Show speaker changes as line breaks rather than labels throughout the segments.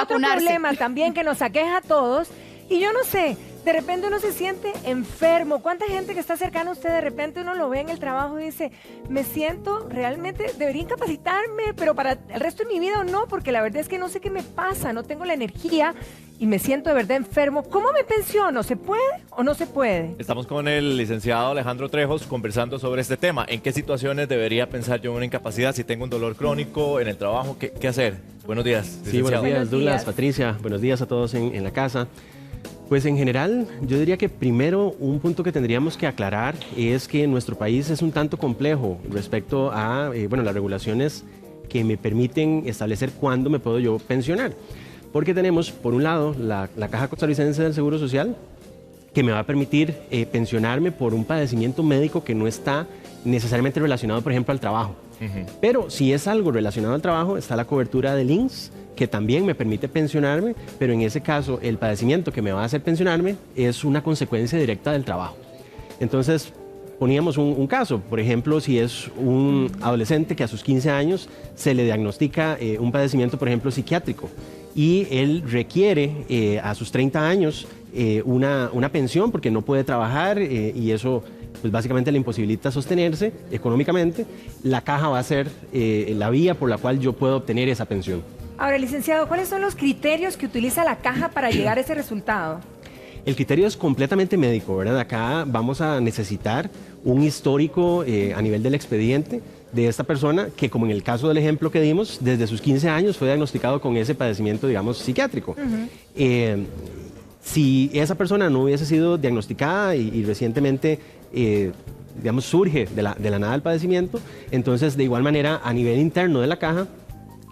Otro problema también que nos aqueja a todos, y yo no sé, de repente uno se siente enfermo. ¿Cuánta gente que está cercana a usted, de repente uno lo ve en el trabajo y dice, me siento realmente, debería incapacitarme, pero para el resto de mi vida o no, porque la verdad es que no sé qué me pasa, no tengo la energía y me siento de verdad enfermo? ¿Cómo me pensiono? ¿Se puede o no se puede?
Estamos con el licenciado Alejandro Trejos conversando sobre este tema. ¿En qué situaciones debería pensar yo en una incapacidad? Si tengo un dolor crónico en el trabajo, ¿qué hacer? Buenos días, licenciado.
Sí, buenos días, Douglas, Patricia. Buenos días a todos en la casa. Pues en general, yo diría que primero un punto que tendríamos que aclarar es que nuestro país es un tanto complejo respecto a las regulaciones que me permiten establecer cuándo me puedo yo pensionar. Porque tenemos, por un lado, la Caja Costarricense del Seguro Social, que me va a permitir pensionarme por un padecimiento médico que no está necesariamente relacionado, por ejemplo, al trabajo. Pero si es algo relacionado al trabajo, está la cobertura del INSS, que también me permite pensionarme, pero en ese caso el padecimiento que me va a hacer pensionarme es una consecuencia directa del trabajo. Entonces, poníamos un caso, por ejemplo, si es un adolescente que a sus 15 años se le diagnostica un padecimiento, por ejemplo, psiquiátrico, y él requiere a sus 30 años una pensión porque no puede trabajar y eso pues básicamente le imposibilita sostenerse económicamente, la caja va a ser la vía por la cual yo puedo obtener esa pensión.
Ahora, licenciado, ¿cuáles son los criterios que utiliza la caja para llegar a ese resultado?
El criterio es completamente médico, ¿verdad? Acá vamos a necesitar un histórico a nivel del expediente de esta persona que, como en el caso del ejemplo que dimos, desde sus 15 años fue diagnosticado con ese padecimiento, digamos, psiquiátrico. Si esa persona no hubiese sido diagnosticada y recientemente, digamos, surge de la nada el padecimiento, entonces, de igual manera, a nivel interno de la caja,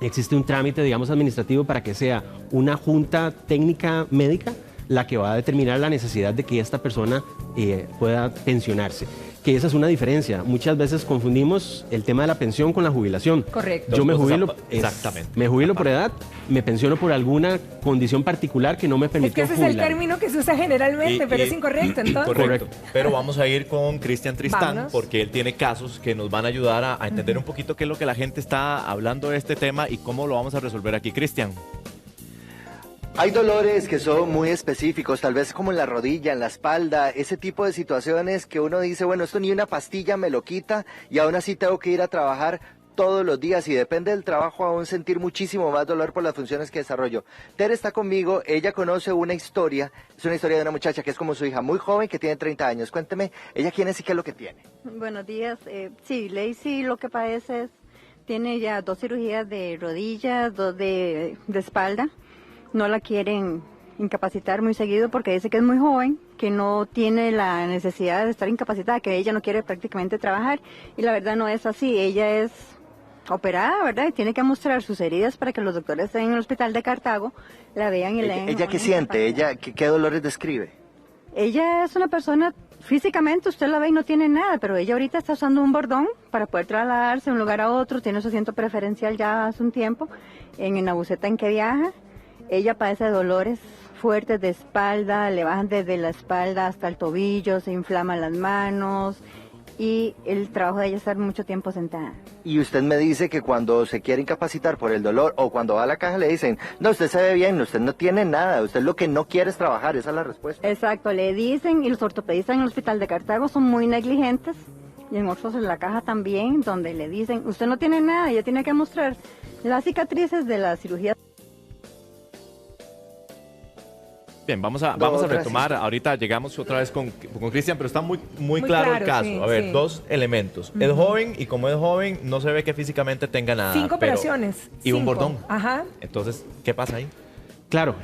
existe un trámite, digamos, administrativo para que sea una junta técnica médica la que va a determinar la necesidad de que esta persona pueda pensionarse. Que esa es una diferencia. Muchas veces confundimos el tema de la pensión con la jubilación.
Correcto.
Yo me jubilo,
exactamente.
Me jubilo por edad, me pensiono por alguna condición particular que no me permitió
jubilar. Es que ese
jubilar.
es el término que se usa generalmente, pero es incorrecto, entonces.
Correcto. Pero vamos a ir con Cristian Tristán,
Vámonos,
porque él tiene casos que nos van a ayudar a entender un poquito qué es lo que la gente está hablando de este tema y cómo lo vamos a resolver aquí. Cristian.
Hay dolores que son muy específicos, tal vez como en la rodilla, en la espalda, ese tipo de situaciones que uno dice, bueno, esto ni una pastilla me lo quita y aún así tengo que ir a trabajar todos los días y depende del trabajo aún sentir muchísimo más dolor por las funciones que desarrollo. Tere está conmigo, ella conoce una historia, es una historia de una muchacha que es como su hija, muy joven, que tiene 30 años. Cuénteme, ella quién es y qué es lo que tiene.
Buenos días, sí, Lacey lo que padece es, tiene ya 2 cirugías de rodillas, 2 de espalda. No la quieren incapacitar muy seguido porque dice que es muy joven, que no tiene la necesidad de estar incapacitada, que ella no quiere prácticamente trabajar y la verdad no es así. Ella es operada, ¿verdad? Y tiene que mostrar sus heridas para que los doctores en el hospital de Cartago la vean y le den.
¿Ella qué siente? ¿Ella qué dolores describe?
Ella es una persona, físicamente usted la ve y no tiene nada, pero ella ahorita está usando un bordón para poder trasladarse de un lugar a otro, tiene su asiento preferencial ya hace un tiempo en la buseta en que viaja. Ella padece de dolores fuertes de espalda, le bajan desde la espalda hasta el tobillo, se inflaman las manos y el trabajo de ella es estar mucho tiempo sentada.
Y usted me dice que cuando se quiere incapacitar por el dolor o cuando va a la caja le dicen, no, usted se ve bien, usted no tiene nada, usted lo que no quiere es trabajar, esa es la respuesta.
Exacto, le dicen y los ortopedistas en el hospital de Cartago son muy negligentes y en otros en la caja también, donde le dicen, usted no tiene nada, ella tiene que mostrar las cicatrices de la cirugía.
Bien, vamos a retomar. Ahorita llegamos otra vez con Cristian, pero está muy claro el caso.
Sí,
a ver,
sí.
2 elementos. Es joven y como es joven, no se ve que físicamente tenga nada.
5 operaciones.
Y un
5.
bordón.
Ajá.
Entonces, ¿qué pasa ahí?
Claro,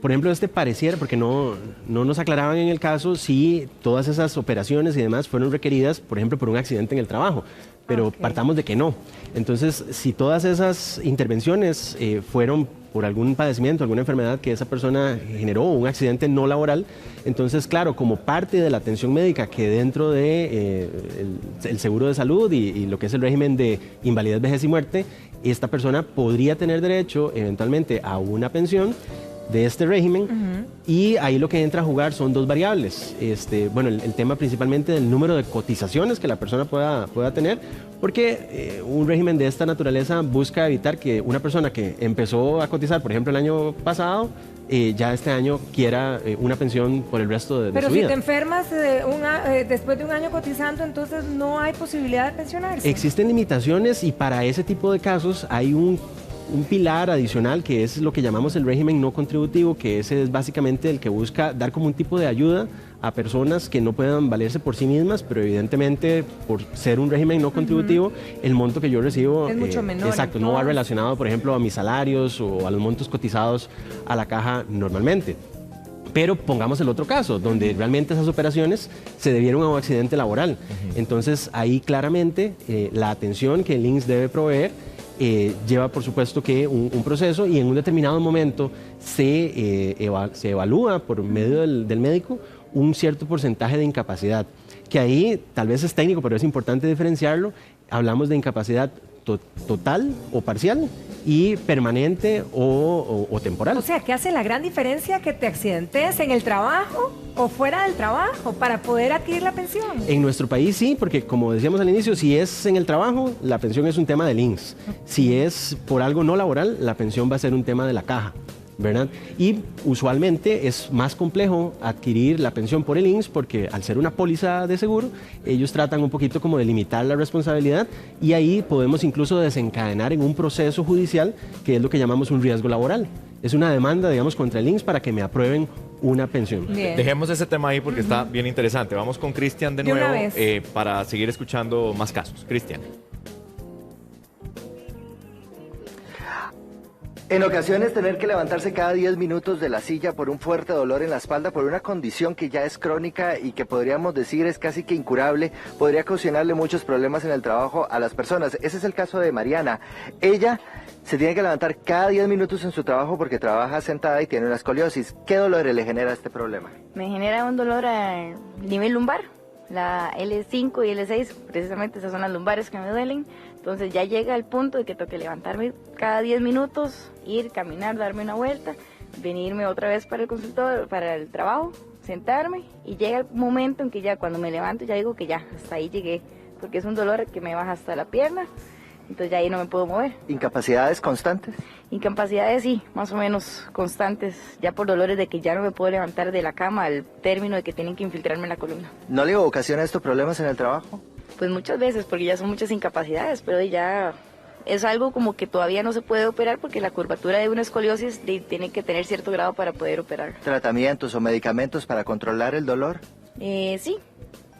por ejemplo, pareciera, porque no nos aclaraban en el caso si todas esas operaciones y demás fueron requeridas, por ejemplo, por un accidente en el trabajo, pero partamos de que no. Entonces, si todas esas intervenciones fueron por algún padecimiento, alguna enfermedad que esa persona generó, un accidente no laboral, entonces, claro, como parte de la atención médica que dentro de el seguro de salud y lo que es el régimen de invalidez, vejez y muerte, esta persona podría tener derecho eventualmente a una pensión de este régimen, y ahí lo que entra a jugar son dos variables. Bueno, el tema principalmente del número de cotizaciones que la persona pueda tener, porque un régimen de esta naturaleza busca evitar que una persona que empezó a cotizar, por ejemplo, el año pasado, ya este año quiera una pensión por el resto de su vida.
Pero si te enfermas después de un año cotizando, entonces no hay posibilidad de pensionarse.
Existen limitaciones, y para ese tipo de casos hay un pilar adicional que es lo que llamamos el régimen no contributivo, que ese es básicamente el que busca dar como un tipo de ayuda a personas que no puedan valerse por sí mismas, pero evidentemente por ser un régimen no contributivo, el monto que yo recibo
es mucho menor.
Exacto, no va relacionado, por ejemplo, a mis salarios o a los montos cotizados a la caja normalmente. Pero pongamos el otro caso, donde realmente esas operaciones se debieron a un accidente laboral. Entonces ahí claramente la atención que el INSS debe proveer lleva, por supuesto, que un proceso, y en un determinado momento se evalúa por medio del médico un cierto porcentaje de incapacidad, que ahí tal vez es técnico, pero es importante diferenciarlo. Hablamos de incapacidad total o parcial, y permanente o temporal.
O sea, ¿qué hace la gran diferencia que te accidentes en el trabajo o fuera del trabajo para poder adquirir la pensión?
En nuestro país sí, porque como decíamos al inicio, si es en el trabajo, la pensión es un tema del INSS. Si es por algo no laboral, la pensión va a ser un tema de la caja, ¿verdad? Y usualmente es más complejo adquirir la pensión por el INSS, porque al ser una póliza de seguro, ellos tratan un poquito como de limitar la responsabilidad, y ahí podemos incluso desencadenar en un proceso judicial que es lo que llamamos un riesgo laboral. Es una demanda, digamos, contra el INSS para que me aprueben una pensión.
Bien.
Dejemos ese tema ahí porque está bien interesante. Vamos con Cristian de nuevo para seguir escuchando más casos. Cristian.
En ocasiones tener que levantarse cada 10 minutos de la silla por un fuerte dolor en la espalda, por una condición que ya es crónica y que podríamos decir es casi que incurable, podría ocasionarle muchos problemas en el trabajo a las personas. Ese es el caso de Mariana. Ella se tiene que levantar cada 10 minutos en su trabajo porque trabaja sentada y tiene una escoliosis. ¿Qué dolores le genera este problema?
Me genera un dolor a nivel lumbar, la L5 y L6, precisamente esas son las lumbares que me duelen. Entonces ya llega el punto de que tengo que levantarme cada 10 minutos, ir, caminar, darme una vuelta, venirme otra vez para el consultorio, para el trabajo, sentarme, y llega el momento en que ya cuando me levanto ya digo que ya, hasta ahí llegué, porque es un dolor que me baja hasta la pierna, entonces ya ahí no me puedo mover.
¿Incapacidades constantes?
Incapacidades sí, más o menos constantes, ya por dolores de que ya no me puedo levantar de la cama al término de que tienen que infiltrarme en la columna.
¿No le ocasiona esto problemas en el trabajo?
Pues muchas veces, porque ya son muchas incapacidades, pero ya es algo como que todavía no se puede operar porque la curvatura de una escoliosis tiene que tener cierto grado para poder operar.
¿Tratamientos o medicamentos para controlar el dolor?
Sí,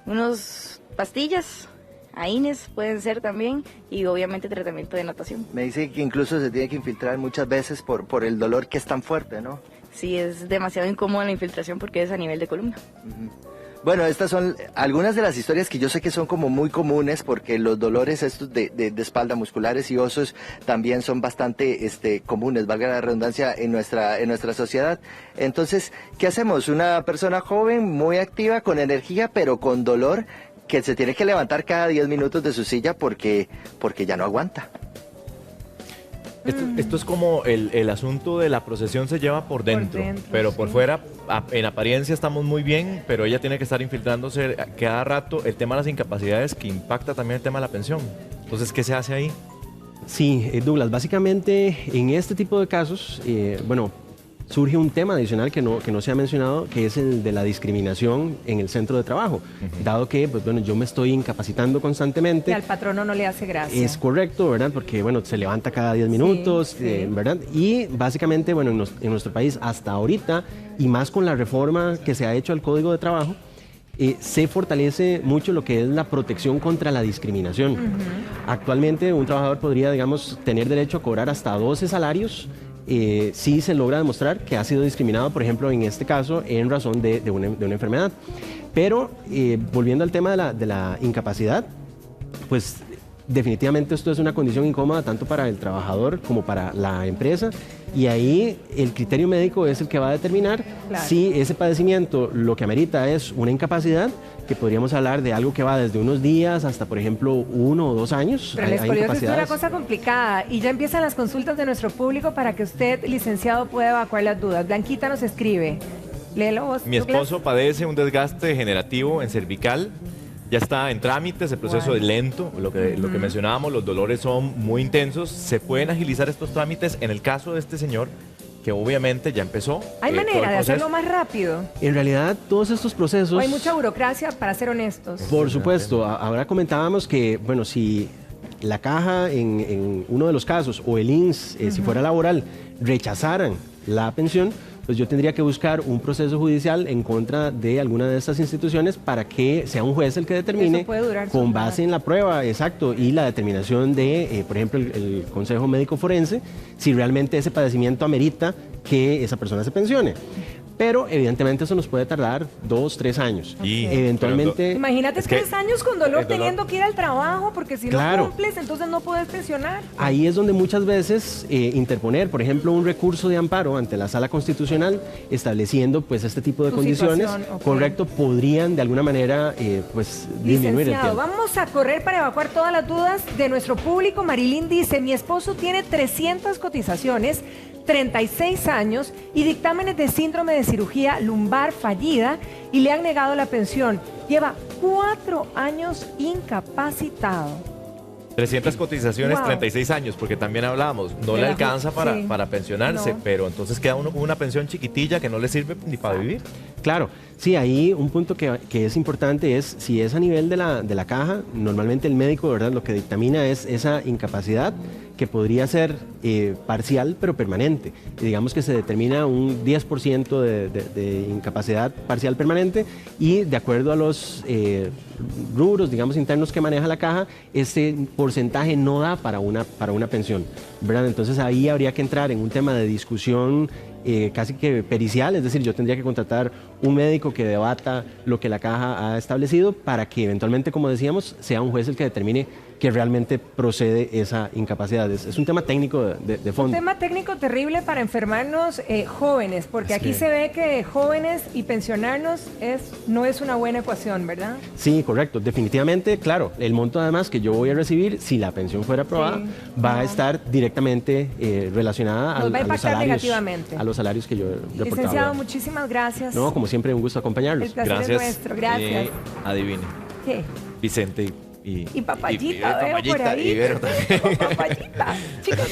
unos pastillas, AINES pueden ser también, y obviamente tratamiento de natación.
Me dice que incluso se tiene que infiltrar muchas veces por el dolor que es tan fuerte, ¿no?
Sí, es demasiado incómoda la infiltración porque es a nivel de columna.
Bueno, estas son algunas de las historias que yo sé que son como muy comunes, porque los dolores estos de espalda, musculares y osos también son bastante comunes, valga la redundancia, en nuestra sociedad. Entonces, ¿qué hacemos? Una persona joven, muy activa, con energía, pero con dolor, que se tiene que levantar cada 10 minutos de su silla porque ya no aguanta.
Esto es como el asunto de la procesión se lleva por dentro, pero por fuera, en apariencia estamos muy bien, pero ella tiene que estar infiltrándose cada rato. El tema de las incapacidades que impacta también el tema de la pensión. Entonces, ¿qué se hace ahí?
Sí, Douglas, básicamente en este tipo de casos, surge un tema adicional que no se ha mencionado, que es el de la discriminación en el centro de trabajo, dado que yo me estoy incapacitando constantemente.
Y al patrono no le hace gracia.
Es correcto, ¿verdad? Porque se levanta cada 10 minutos, ¿verdad? Y básicamente, en nuestro país hasta ahorita, y más con la reforma que se ha hecho al Código de Trabajo, se fortalece mucho lo que es la protección contra la discriminación. Actualmente un trabajador podría, tener derecho a cobrar hasta 12 salarios si se logra demostrar que ha sido discriminado, por ejemplo, en este caso, en razón de una enfermedad. Pero, volviendo al tema de la incapacidad, pues definitivamente esto es una condición incómoda tanto para el trabajador como para la empresa, y ahí el criterio médico es el que va a determinar si ese padecimiento lo que amerita es una incapacidad, que podríamos hablar de algo que va desde unos días hasta, por ejemplo, 1 o 2 años.
Pero la escoliosis es una cosa complicada y ya empiezan las consultas de nuestro público para que usted, licenciado, pueda evacuar las dudas. Blanquita nos escribe. Léelo vos.
Mi esposo padece un desgaste degenerativo en cervical. Ya está en trámites, el proceso es lento, lo que mencionábamos, los dolores son muy intensos. ¿Se pueden agilizar estos trámites en el caso de este señor, que obviamente ya empezó?
¿Hay manera de hacerlo más rápido?
En realidad, todos estos procesos...
¿O hay mucha burocracia, para ser honestos?
Por supuesto. Ahora comentábamos que, bueno, si la caja en uno de los casos o el INSS, si fuera laboral, rechazaran la pensión, pues yo tendría que buscar un proceso judicial en contra de alguna de estas instituciones para que sea un juez el que determine, con base en la prueba, exacto, y la determinación de, por ejemplo, el Consejo Médico Forense, si realmente ese padecimiento amerita que esa persona se pensione. Pero evidentemente eso nos puede tardar 2, 3 años.
Y
eventualmente...
Imagínate 3 años con dolor teniendo que ir al trabajo, porque si no cumples, entonces no puedes pensionar.
Ahí es donde muchas veces interponer, por ejemplo, un recurso de amparo ante la Sala Constitucional, estableciendo pues este tipo de condiciones, correcto, podrían de alguna manera pues disminuir el tiempo.
Vamos a correr para evacuar todas las dudas de nuestro público. Marilyn dice, mi esposo tiene 300 cotizaciones, 36 años y dictámenes de síndrome de cirugía lumbar fallida y le han negado la pensión. Lleva 4 años incapacitado.
300 cotizaciones, 36 años, porque también hablábamos, no le alcanza para pensionarse, pero entonces queda uno con una pensión chiquitilla que no le sirve ni para vivir.
Claro, sí, ahí un punto que es importante es, si es a nivel de la caja, normalmente el médico, ¿verdad?, lo que dictamina es esa incapacidad que podría ser parcial pero permanente. Y digamos que se determina un 10% de incapacidad parcial permanente, y de acuerdo a los rubros, digamos, internos que maneja la caja, ese porcentaje no da para una pensión, ¿verdad? Entonces ahí habría que entrar en un tema de discusión casi que pericial, es decir, yo tendría que contratar un médico que debata lo que la caja ha establecido para que eventualmente, como decíamos, sea un juez el que determine que realmente procede esa incapacidad. Es un tema técnico de fondo.
Un tema técnico terrible para enfermarnos jóvenes, porque aquí se ve que jóvenes y pensionarnos no es una buena ecuación, ¿verdad?
Sí, correcto. Definitivamente, claro, el monto además que yo voy a recibir, si la pensión fuera aprobada, va a estar directamente relacionada a los salarios,
negativamente.
A los salarios que yo he reportado.
Licenciado, muchísimas gracias.
No, como siempre, un gusto acompañarlos.
El placer es nuestro. Gracias.
Adivine.
¿Qué?
Vicente
y Papayita, veo por ahí.
Y Vero también.
Papayita, chicos.